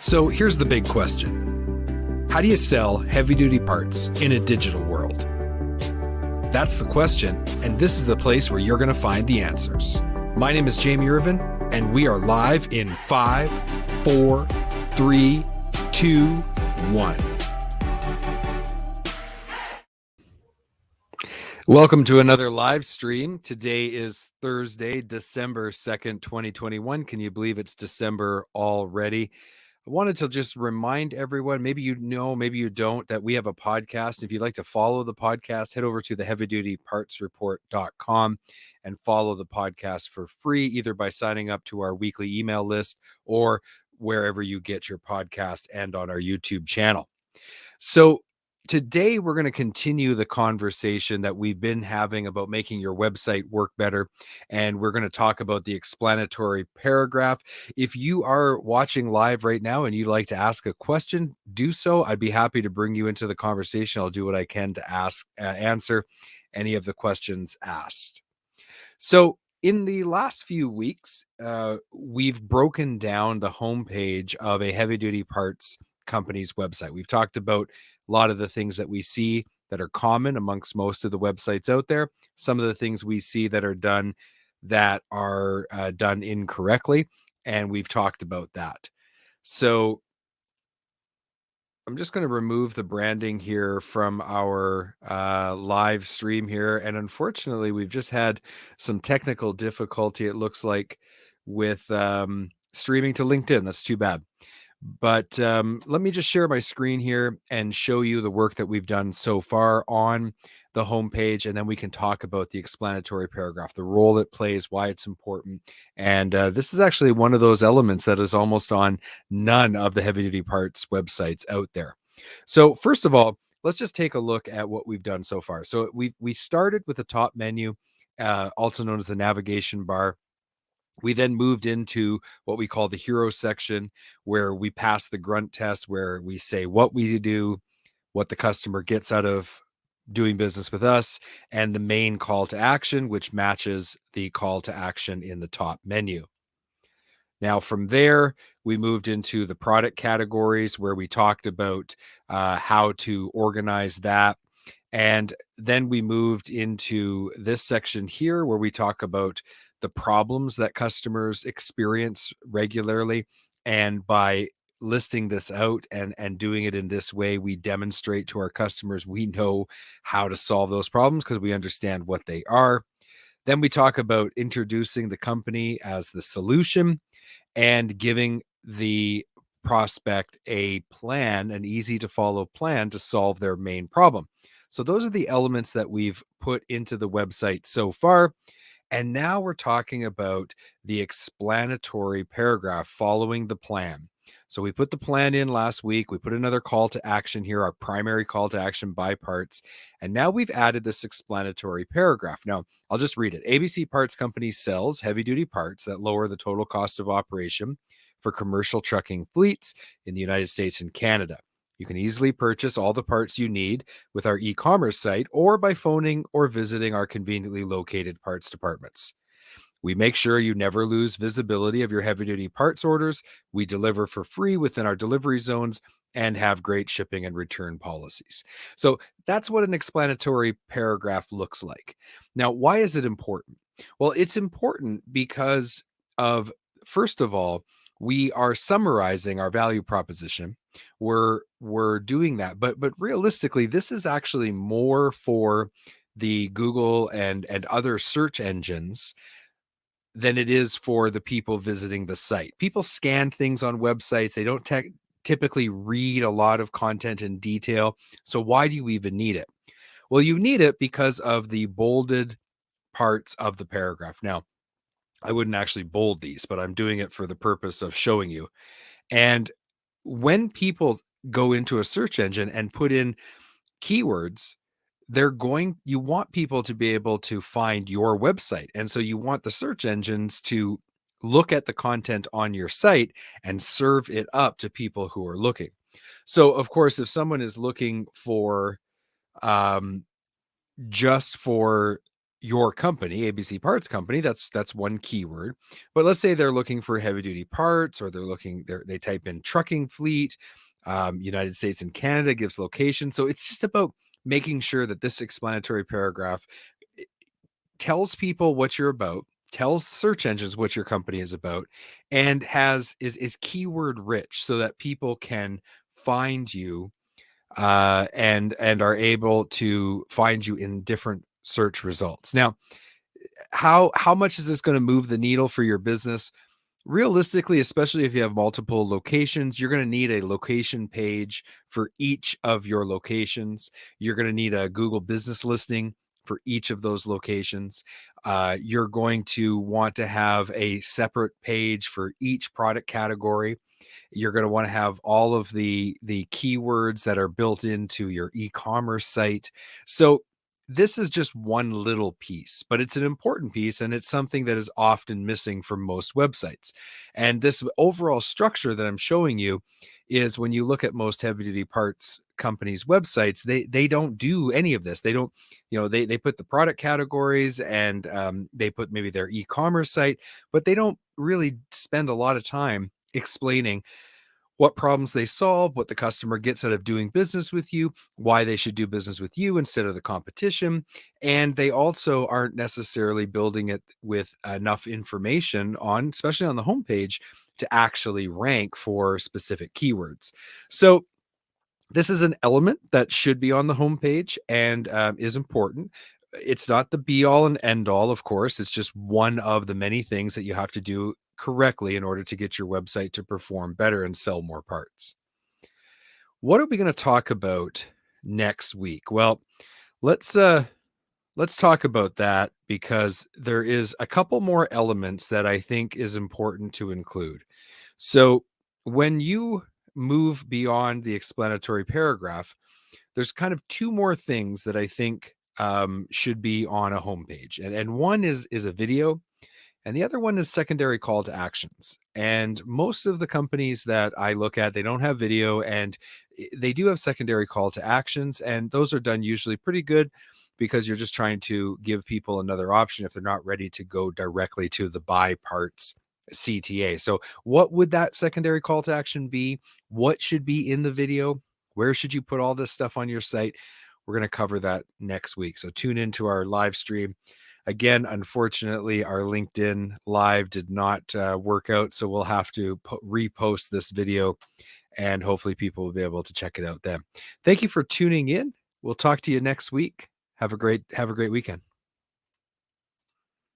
So here's the big question. How do you sell heavy-duty parts in a digital world? That's the question, and this is the place where you're going to find the answers. My name is Jamie Irvin, and we are live in 5, 4, 3, 2, 1. Welcome to another live stream. Today is Thursday, December 2nd, 2021. Can you believe it's December already? I wanted to just remind everyone, maybe you know, maybe you don't, that we have a podcast. If you'd like to follow the podcast, head over to the heavydutypartsreport.com and follow the podcast for free, either by signing up to our weekly email list or wherever you get your podcast and on our YouTube channel. So today we're going to continue the conversation that we've been having about making your website work better. And we're going to talk about the explanatory paragraph. If you are watching live right now and you'd like to ask a question, do so. I'd be happy to bring you into the conversation. I'll do what I can to answer any of the questions asked. So in the last few weeks, we've broken down the homepage of a heavy-duty parts company's website. We've talked about a lot of the things that we see that are common amongst most of the websites out there. Some of the things we see that are done incorrectly, and we've talked about that. So I'm just going to remove the branding here from our live stream here. And unfortunately, we've just had some technical difficulty, it looks like, with streaming to LinkedIn. That's too bad. But let me just share my screen here and show you the work that we've done so far on the homepage, and then we can talk about the explanatory paragraph, the role it plays, why it's important. And this is actually one of those elements that is almost on none of the heavy-duty parts websites out there. So first of all, let's just take a look at what we've done so far. So we started with the top menu, also known as the navigation bar. We then moved into what we call the hero section, where we pass the grunt test, where we say what we do, what the customer gets out of doing business with us, and the main call to action, which matches the call to action in the top menu. Now, from there, we moved into the product categories, where we talked about how to organize that. And then we moved into this section here, where we talk about the problems that customers experience regularly. And by listing this out and doing it in this way, we demonstrate to our customers we know how to solve those problems because we understand what they are. Then we talk about introducing the company as the solution and giving the prospect a plan, an easy to follow plan to solve their main problem. So those are the elements that we've put into the website so far. And now we're talking about the explanatory paragraph following the plan. So we put the plan in last week. We put another call to action here, our primary call to action by parts. And now we've added this explanatory paragraph. Now, I'll just read it. ABC Parts Company sells heavy-duty parts that lower the total cost of operation for commercial trucking fleets in the United States and Canada. You can easily purchase all the parts you need with our e-commerce site or by phoning or visiting our conveniently located parts departments. We make sure you never lose visibility of your heavy-duty parts orders. We deliver for free within our delivery zones and have great shipping and return policies. So that's what an explanatory paragraph looks like. Now, why is it important? Well, it's important because of, first of all, we are summarizing our value proposition. We're doing that, but realistically, this is actually more for the Google and other search engines than it is for the people visiting the site. People scan things on websites. They don't typically read a lot of content in detail. So why do you even need it? Well, you need it because of the bolded parts of the paragraph. Now, I wouldn't actually bold these, but I'm doing it for the purpose of showing you. And when people go into a search engine and put in keywords, you want people to be able to find your website. And so you want the search engines to look at the content on your site and serve it up to people who are looking. So of course, if someone is looking for just for your company, ABC Parts Company, that's one keyword. But let's say they're looking for heavy duty parts, or they type in trucking fleet, United States and Canada gives location. So it's just about making sure that this explanatory paragraph tells people what you're about, tells search engines what your company is about, and is keyword rich so that people can find you, and are able to find you in different search results. Now, how much is this going to move the needle for your business? Realistically, especially if you have multiple locations, you're going to need a location page for each of your locations. You're going to need a Google business listing for each of those locations. You're going to want to have a separate page for each product category. You're going to want to have all of the keywords that are built into your e-commerce site. So this is just one little piece, but it's an important piece, and it's something that is often missing from most websites. And this overall structure that I'm showing you is, when you look at most heavy duty parts companies websites, they don't do any of this. They don't, they put the product categories, and they put maybe their e-commerce site, but they don't really spend a lot of time explaining what problems they solve, what the customer gets out of doing business with you, why they should do business with you instead of the competition. And they also aren't necessarily building it with enough information on, especially on the homepage, to actually rank for specific keywords. So this is an element that should be on the homepage, and is important. It's not the be all and end all, of course. It's just one of the many things that you have to do correctly in order to get your website to perform better and sell more parts. What are we going to talk about next week? Well, let's uh let's talk about that, because there is a couple more elements that I think is important to include. So, when you move beyond the explanatory paragraph, there's kind of two more things that I think should be on a homepage, and one is a video, and the other one is secondary call to actions. And most of the companies that I look at, they don't have video, and they do have secondary call to actions. And those are done usually pretty good, because you're just trying to give people another option if they're not ready to go directly to the buy parts CTA. So, what would that secondary call to action be? What should be in the video? Where should you put all this stuff on your site? We're going to cover that next week. So, tune into our live stream. Again, unfortunately, our LinkedIn live did not work out, so we'll have to repost this video, and hopefully people will be able to check it out then. Thank you for tuning in. We'll talk to you next week. Have a great weekend.